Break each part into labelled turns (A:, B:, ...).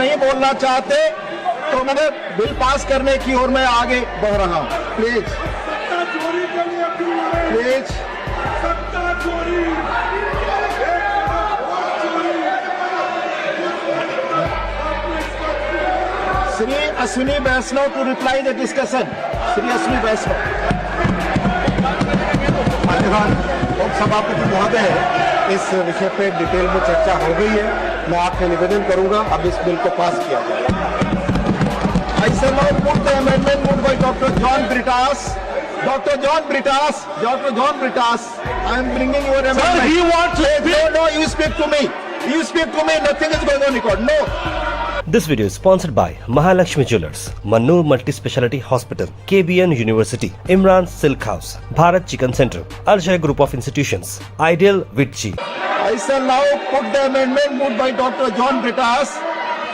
A: नहीं बोलना चाहते तो मैंने बिल पास करने की ओर मैं आगे बढ़ रहा हूँ। Please please Shri Ashwini Vaishnaw to reply the discussion. Shri Ashwini Vaishnaw. लोक सभापति महोदय, इस विषय पे डिटेल में चर्चा हो गई है। मैं आपसे निवेदन करूंगा अब इस बिल को पास किया जाए। I shall now put the amendment moved by Dr. John Britas. Dr. John Britas, Dr. John Britas, I am bringing your amendment.
B: Sir, he wants to speak.
A: No, you speak to me. You speak to me. Nothing is going on record. No.
C: This video is sponsored by Mahalakshmi Jewellers, Mannur Multi-Speciality Hospital, KBN University, Imran Silk House, Bharat Chicken Center, Arjay Group of Institutions, Ideal Vitchi.
A: I shall now put the amendment moved by Dr. John Britas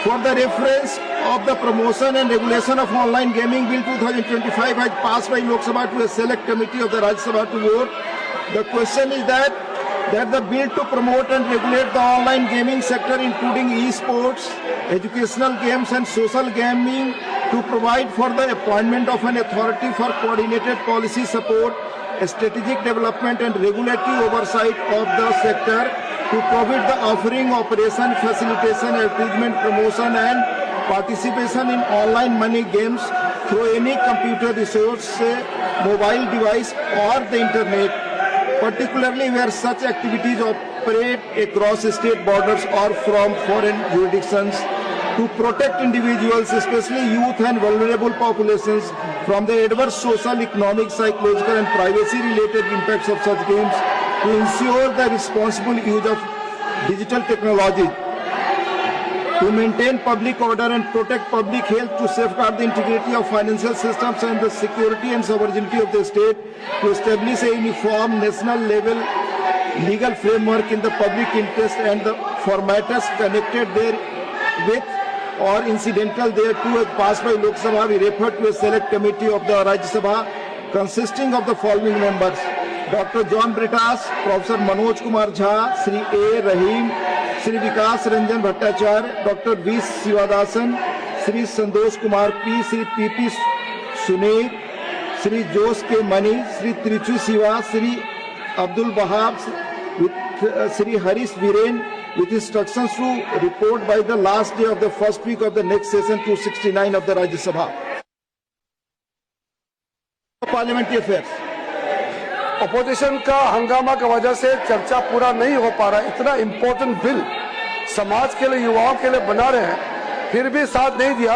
A: for the reference of the promotion and regulation of online gaming bill 2025 has passed by Lok Sabha to a select committee of the Rajya Sabha to vote. The question is that the bill to promote and regulate the online gaming sector including e-sports, educational games and social gaming, to provide for the appointment of an authority for coordinated policy support, strategic development and regulatory oversight of the sector, to prohibit the offering, operation, facilitation, advertisement, promotion and participation in online money games through any computer resource, mobile device or the internet, particularly where such activities operate across state borders or from foreign jurisdictions, to protect individuals, especially youth and vulnerable populations, from the adverse social, economic, psychological and privacy-related impacts of such games, to ensure the responsible use of digital technology, to maintain public order and protect public health, to safeguard the integrity of financial systems and the security and sovereignty of the state, to establish a uniform national level legal framework in the public interest and the formatters connected therewith or incidental thereto, as passed by Lok Sabha, we refer to a select committee of the Rajya Sabha consisting of the following members: Dr. John Britas, Professor Manoj Kumar Jha, Sri A. Rahim, Sri Vikas Ranjan Bhattacharya, Dr. V. Sivadasan, Sri Santosh Kumar P, Sri P. P. Sunir, Sri Jos K. Mani, Sri Trichu Siva, Sri Abdul Wahab, with Sri Harish Viren, with instructions to report by the last day of the first week of the next session 269 of the Rajya Sabha. Parliamentary Affairs.
B: Opposition का हंगामा की वजह से चर्चा पूरा नहीं हो पा रहा। इतना इम्पोर्टेंट बिल समाज के लिए, युवाओं के लिए बना रहे हैं, फिर भी साथ नहीं दिया।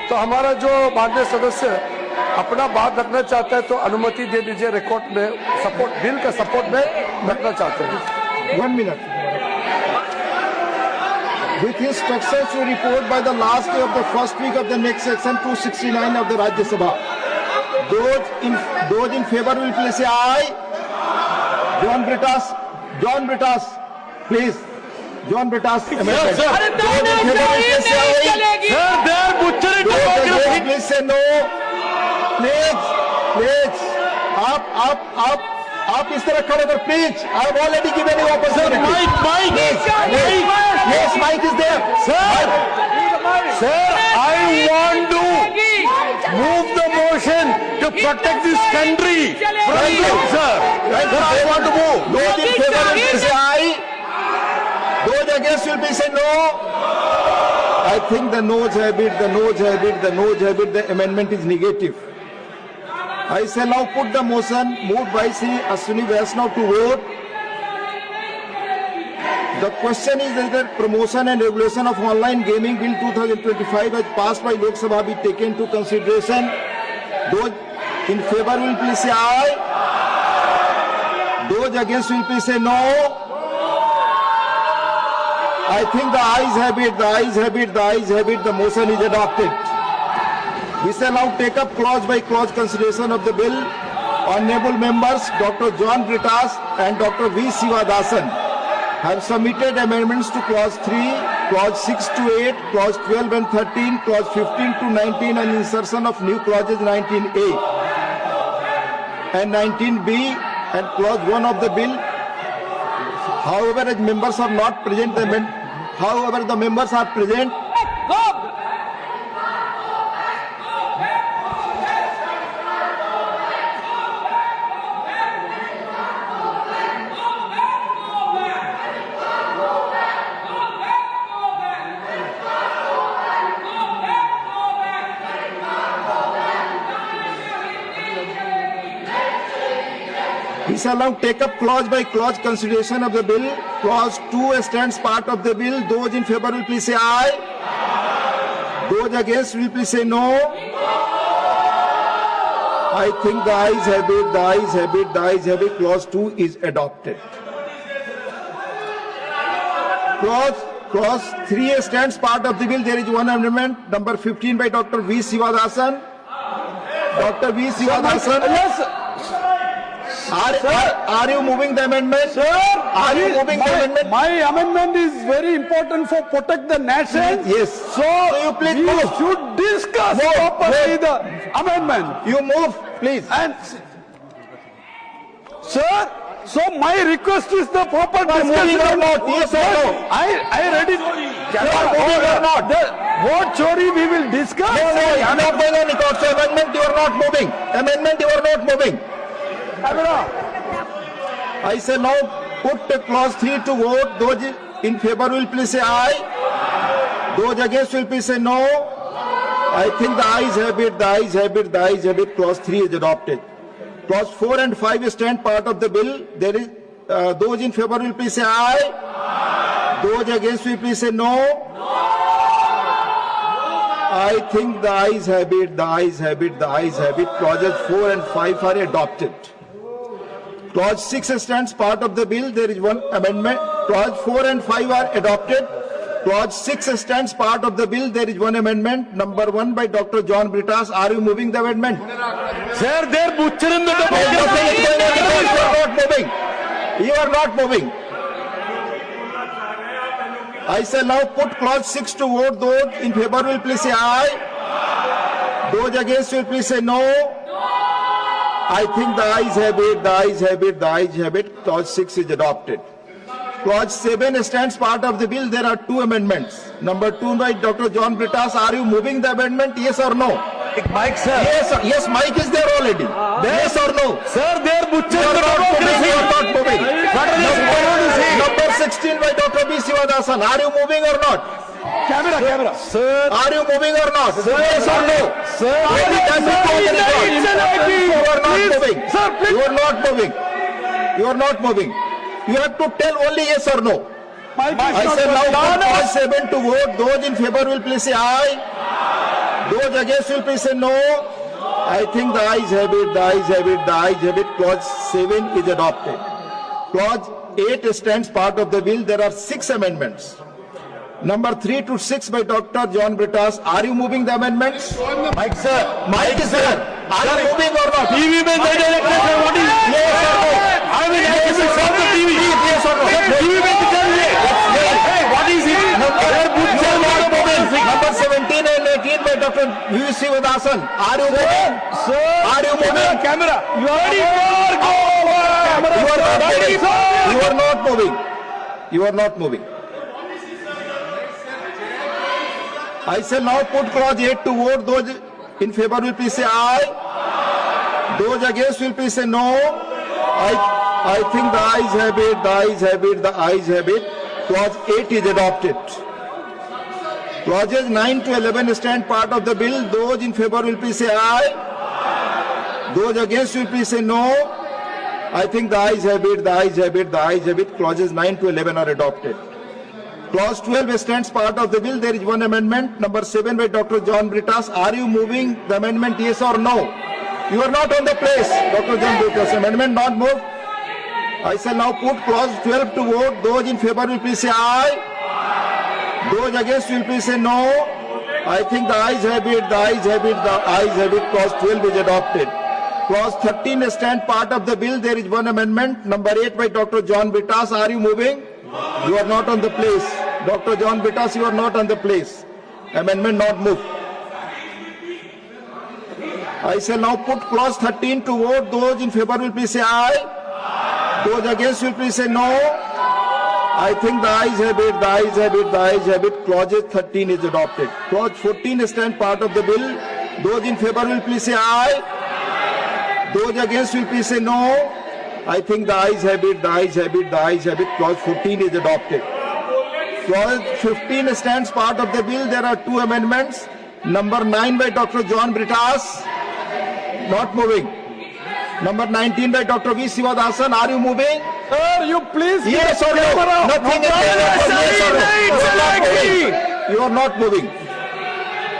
B: तो हमारा जो माननीय सदस्य अपना बात रखना चाहता है तो अनुमति दे दीजिए। रिकॉर्ड में सपोर्ट, बिल का सपोर्ट में रखना चाहते हैं।
A: 1 minute. With instructions to report by the last day of the first week of the next session 269 of the Rajya Sabha. Those in favor will please say aye. John Britas, please. John Britas. Those in favor will please say aye. Please say no. Please. आप इस तरह खड़े कर please. I have already given you opportunity.
B: Mike.
A: Yes, Mike is there.
B: Sir, I want to move the motion to protect this country.
A: Thank you, sir. I want to move. Those in favor will please say aye. Those against will please say no. I think the noes have it. The amendment is negative. I shall now put the motion moved by Sri Ashwini Vaishnav to vote. The question is that the promotion and regulation of online gaming bill 2025 as passed by Lok Sabha be taken to consideration. Those in favor will please say aye. Those against will please say no. I think the ayes have it. The motion is adopted. We shall now take up clause by clause consideration of the bill. Honorable members Dr. John Britas and Dr. V. Sivadasan have submitted amendments to clause 3, clause 6 to 8, clause 12 and 13, clause 15 to 19 and insertion of new clauses 19A and 19B and clause 1 of the bill. However, as members are not present, the members are present. We shall now take up clause by clause consideration of the bill. Clause 2 stands part of the bill. Those in favor will please say aye. Those against will please say no. I think the ayes have it, the ayes have it, the ayes have it. Clause 2 is adopted. Clause 3 stands part of the bill. There is one amendment, number 15 by Dr. V. Sivadasan. Dr. V. Sivadasan.
B: Yes,
A: Are you moving the amendment?
B: sir.
A: Are you moving the amendment?
B: My amendment is very important for protect the nation.
A: Yes.
B: So
A: you please
B: we
A: move.
B: should discuss
A: Move,
B: properly
A: move.
B: the amendment.
A: You move, please.
B: And sir, so my request is the proper
A: moving
B: discussion.
A: or not? Yes or no?
B: I read it.
A: You are moving or not?
B: What Chori we will discuss.
A: No, you are not going any court. So amendment, you are not moving. Amendment, you are not moving. I say now put clause 3 to vote. Those in favor will please say aye. Those against will please say no. I think the ayes have it, the ayes have it, the ayes have it. Clause 3 is adopted. Clause 4 and 5 stand part of the bill. There is those in favor will please say aye. Those against will please say no. I think the ayes have it, the ayes have it, the ayes have it. Clauses 4 and 5 are adopted. Clause 6 stands part of the bill. There is one amendment. Clause 4 and 5 are adopted. Clause 6 stands part of the bill. There is one amendment. Number 1 by Dr. John Britas. Are you moving the amendment?
B: Sir, they're butchering the
A: You are not moving. I shall now put clause 6 to vote. Those in favor will please say aye. Those against will please say no. I think the ayes have it, the ayes have it, the ayes have it. Clause 6 is adopted. Clause 7 stands part of the bill. There are two amendments. Number 2 by Dr. John Britas. Are you moving the amendment? Yes or no?
B: Mike, sir.
A: Yes, yes, Mike is there already. Yes or no?
B: Sir, they're
A: You
B: butchering
A: are
B: the
A: not moving. You are not moving.
B: democracy.
A: Number 16 by Dr. B. Sivadasan. Are you moving or not?
B: Camera. Sir.
A: Are you moving or not? Yes or no?
B: Sir,
A: You are not moving.
B: Sir, please.
A: You are not moving. You are not moving. You have to tell only yes or no. I say now put clause 7 to vote. Those in favor will please say aye. Those against will please say no. I think the ayes have it, the ayes have it, the ayes have it. Clause 7 is adopted. Clause 8 stands part of the bill. There are 6 amendments. Number 3 to 6 by Dr. John Britas. Are you moving the amendments?
B: Mike, sir.
A: Mike is there. Are you moving or not?
B: TV में
A: Yes or no?
B: I will have to stop the TV.
A: Yes or no?
B: TV में दिखाइए. Hey, what is it?
A: Number 17 and 18 by Dr. V. Sivadasan. Are you moving?
B: Sir.
A: Are you moving?
B: Camera. You are
A: You are not moving. You are not moving. I shall now put clause 8 to vote. Those in favor will please say aye. Those against will please say no. I think the ayes have it, the ayes have it, the ayes have it. Clause 8 is adopted. Clauses 9 to 11 stand part of the bill. Those in favor will please say aye. Those against will please say no. I think the ayes have it, the ayes have it, the ayes have it. Clauses 9 to 11 are adopted. Clause 12 stands part of the bill. There is one amendment. Number 7 by Dr. John Britas. Are you moving the amendment? Yes or no? You are not on the place. Dr. John Britas. Amendment not moved. I shall now put clause 12 to vote. Those in favor will please say aye. Those against will please say no. I think the ayes have it, the ayes have it, the ayes have it. Clause 12 is adopted. Clause 13 stands part of the bill. There is one amendment. Number 8 by Dr. John Britas. Are you moving? You are not on the place. Dr. John Britas, you are not on the place. Amendment not moved. I shall now put clause 13 to vote. Those in favor will please say aye. Those against will please say no. I think the ayes have it, the ayes have it, the ayes have it. Clause 13 is adopted. Clause 14 stands part of the bill. Those in favor will please say aye. Those against will please say no. I think the ayes have it, the ayes have it, the ayes have it. Clause 14 is adopted. Clause 15 stands part of the bill. There are two amendments. Number 9 by Dr. John Britas. Not moving. Number 19 by Dr. V. Sivadasan. Are you moving?
B: Sir, you please.
A: Yes or no? Nothing is there. Yes or no? You are not moving. You are not moving.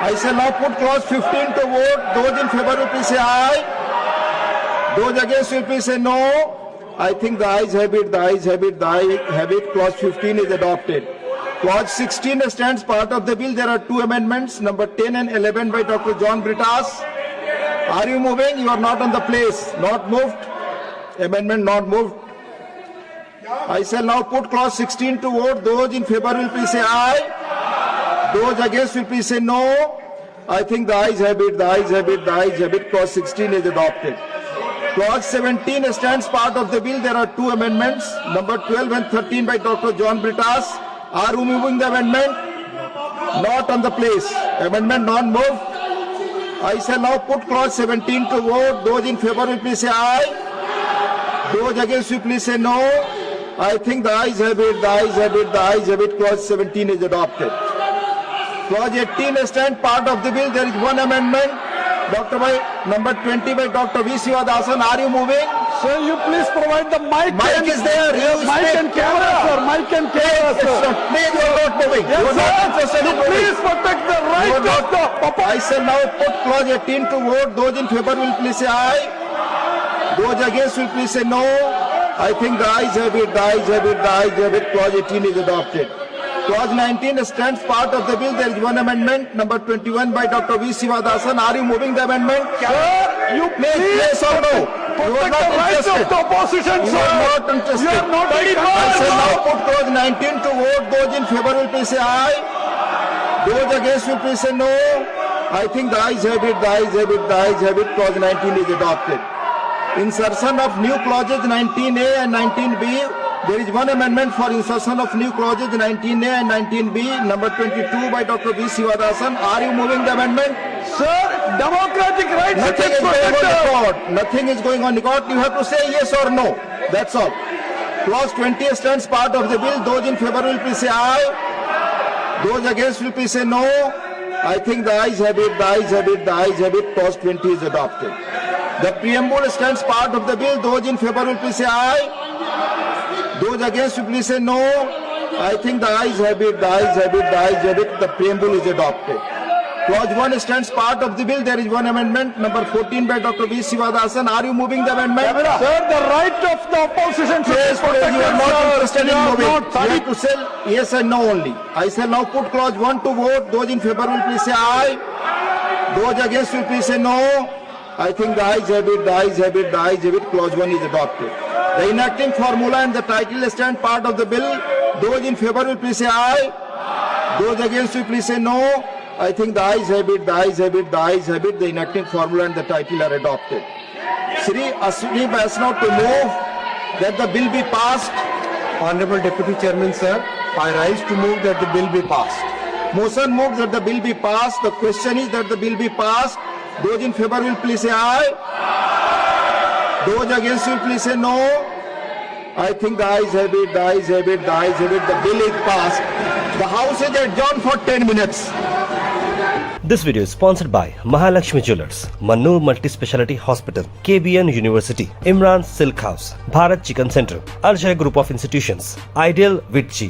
A: I shall now put clause 15 to vote. Those in favor will please say aye. Those against will please say no. I think the ayes have it, the ayes have it, the ayes have it. Clause 15 is adopted. Clause 16 stands part of the bill. There are two amendments, number 10 and 11 by Dr. John Britas. Are you moving? You are not on the place. Not moved. Amendment not moved. I shall now put clause 16 to vote. Those in favor will please say aye. Those against will please say no. I think the ayes have it, the ayes have it, the ayes have it. Clause 16 is adopted. Clause 17 stands part of the bill. There are two amendments, number 12 and 13 by Dr. John Britas. Are you moving the amendment? Not on the place. Amendment not moved. I shall now put clause 17 to vote. Those in favor will please say aye. Those against will please say no. I think the ayes have it, the ayes have it, the ayes have it. Clause 17 is adopted. Clause 18 stands part of the bill. There is one amendment. Number 20 by Dr. V. Sivadasan. Are you moving?
B: Sir, you please provide the mic.
A: Mic is there. You
B: Mic
A: speak.
B: and camera, sir. Mic and camera, sir.
A: Please, you are not moving.
B: Yes,
A: You are not interested
B: sir.
A: in moving.
B: Please protect the
A: You
B: right
A: are
B: of the
A: not. I shall now put clause 18 to vote. Those in favor will please say aye. Those against will please say no. I think the ayes have it, the ayes have it, the ayes have it. Clause 18 is adopted. Clause 19 stands part of the bill. There is one amendment, number 21 by Dr. V. Sivadasan. Are you moving the amendment?
B: Sir, you please
A: Yes or no? You are
B: protect the
A: not
B: right
A: interested.
B: of the opposition,
A: You
B: sir.
A: are not interested.
B: You are not
A: I shall
B: interested.
A: now put clause 19 to vote. Those in favor will please say aye. Those against will please say no. I think the ayes have it, the ayes have it, the ayes have it. Clause 19 is adopted. Insertion of new clauses 19A and 19B. There is one amendment for insertion of new clauses 19A and 19B. Number 22 by Dr. V. Sivadasan. Are you moving the amendment?
B: Sir, democratic rights
A: Nothing
B: is
A: is going on
B: protected.
A: record. Nothing is going on record. You have to say yes or no. That's all. Clause 20 stands part of the bill. Those in favor will please say aye. Those against will please say no. I think the ayes have it, the ayes have it, the ayes have it. Clause 20 is adopted. The preamble stands part of the bill. Those in favor will please say aye. Those against will please say no. I think the ayes have it, the ayes have it, the ayes have it. The preamble is adopted. Clause 1 stands part of the bill. There is one amendment, number 14 by Dr. V. Sivadasan. Are you moving the amendment?
B: Sir, the right of the opposition should
A: Yes,
B: be protected,
A: you are not
B: sir.
A: interested
B: You
A: in
B: are
A: moving.
B: not-
A: You have to say yes and no only. I shall now put clause 1 to vote. Those in favor will please say aye. Those against will please say no. I think the ayes have it, the ayes have it, the ayes have it. Clause 1 is adopted. The enacting formula and the title stand part of the bill. Those in favor will please say aye. Those against will please say no. I think the ayes have it, the ayes have it, the ayes have it. The enacting formula and the title are adopted. Shri Ashwini Vaishnav to move that the bill be passed.
D: Honorable Deputy Chairman, sir, I rise to move that the bill be passed.
A: Motion moved that the bill be passed. The question is that the bill be passed. Those in favor will please say aye. Those against will please say no. I think the ayes have it, the ayes have it, the ayes have it. The bill is passed. The House is adjourned for 10 minutes.
C: This video is sponsored by Mahalakshmi Jewelers, Mannoor Multi-Speciality Hospital, KBN University, Imran Silk House, Bharat Chicken Center, Arjay Group of Institutions, Ideal Vitchi.